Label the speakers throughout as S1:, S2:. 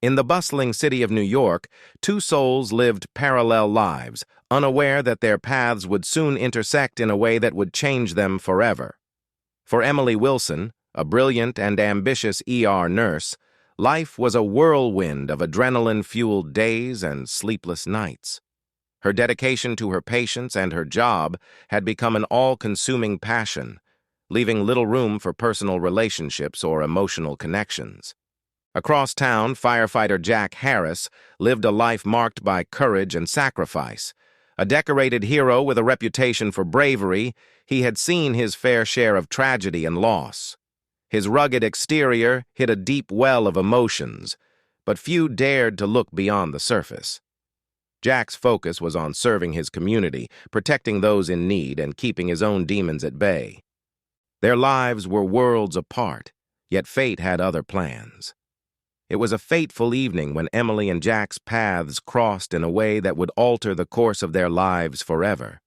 S1: In the bustling city of New York, two souls lived parallel lives, unaware that their paths would soon intersect in a way that would change them forever. For Emily Wilson, a brilliant and ambitious ER nurse, life was a whirlwind of adrenaline-fueled days and sleepless nights. Her dedication to her patients and her job had become an all-consuming passion, leaving little room for personal relationships or emotional connections. Across town, firefighter Jack Harris lived a life marked by courage and sacrifice. A decorated hero with a reputation for bravery, he had seen his fair share of tragedy and loss. His rugged exterior hid a deep well of emotions, but few dared to look beyond the surface. Jack's focus was on serving his community, protecting those in need, and keeping his own demons at bay. Their lives were worlds apart, yet fate had other plans. It was a fateful evening when Emily and Jack's paths crossed in a way that would alter the course of their lives forever.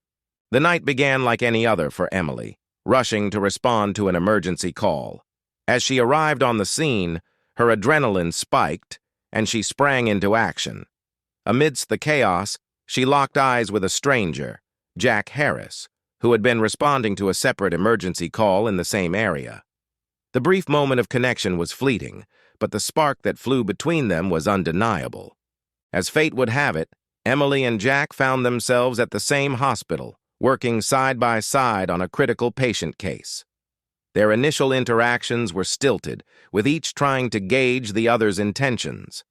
S1: The night began like any other for Emily, rushing to respond to an emergency call. As she arrived on the scene, her adrenaline spiked, and she sprang into action. Amidst the chaos, she locked eyes with a stranger, Jack Harris, who had been responding to a separate emergency call in the same area. The brief moment of connection was fleeting, but the spark that flew between them was undeniable. As fate would have it, Emily and Jack found themselves at the same hospital, working side by side on a critical patient case. Their initial interactions were stilted, with each trying to gauge the other's intentions.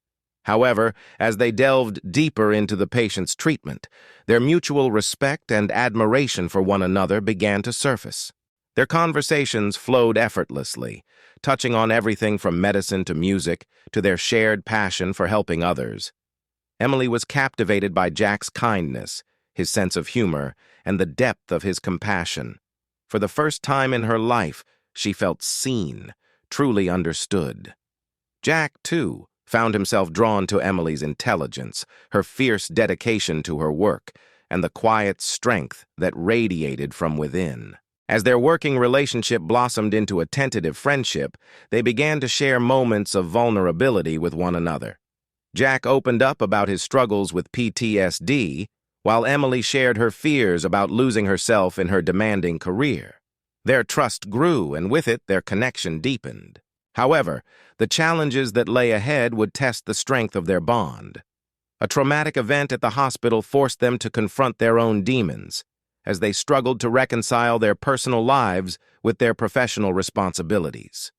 S1: However, as they delved deeper into the patient's treatment, their mutual respect and admiration for one another began to surface. Their conversations flowed effortlessly, touching on everything from medicine to music to their shared passion for helping others. Emily was captivated by Jack's kindness, his sense of humor, and the depth of his compassion. For the first time in her life, she felt seen, truly understood. Jack, too, found himself drawn to Emily's intelligence, her fierce dedication to her work, and the quiet strength that radiated from within. As their working relationship blossomed into a tentative friendship, they began to share moments of vulnerability with one another. Jack opened up about his struggles with PTSD, while Emily shared her fears about losing herself in her demanding career. Their trust grew, and with it, their connection deepened. However, the challenges that lay ahead would test the strength of their bond. A traumatic event at the hospital forced them to confront their own demons, as they struggled to reconcile their personal lives with their professional responsibilities.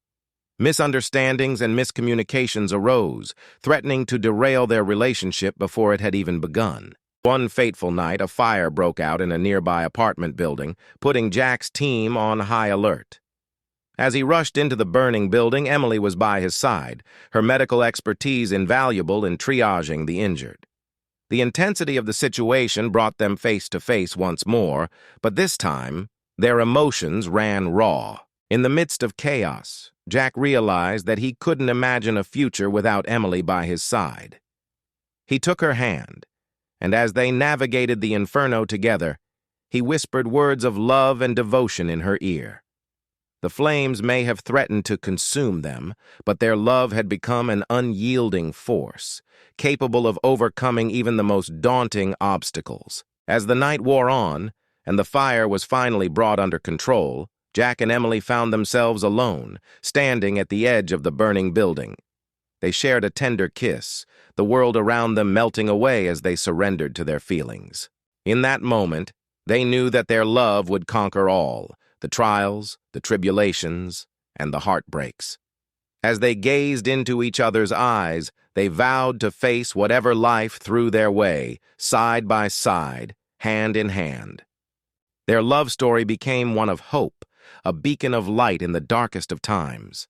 S1: Misunderstandings and miscommunications arose, threatening to derail their relationship before it had even begun. One fateful night, a fire broke out in a nearby apartment building, putting Jack's team on high alert. As he rushed into the burning building, Emily was by his side, her medical expertise invaluable in triaging the injured. The intensity of the situation brought them face to face once more, but this time, their emotions ran raw. In the midst of chaos, Jack realized that he couldn't imagine a future without Emily by his side. He took her hand, and as they navigated the inferno together, he whispered words of love and devotion in her ear. The flames may have threatened to consume them, but their love had become an unyielding force, capable of overcoming even the most daunting obstacles. As the night wore on, and the fire was finally brought under control, Jack and Emily found themselves alone, standing at the edge of the burning building. They shared a tender kiss, the world around them melting away as they surrendered to their feelings. In that moment, they knew that their love would conquer all, the trials, the tribulations, and the heartbreaks. As they gazed into each other's eyes, they vowed to face whatever life threw their way, side by side, hand in hand. Their love story became one of hope, a beacon of light in the darkest of times.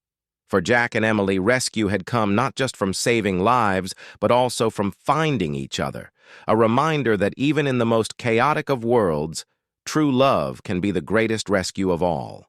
S1: For Jack and Emily, rescue had come not just from saving lives, but also from finding each other, a reminder that even in the most chaotic of worlds, true love can be the greatest rescue of all.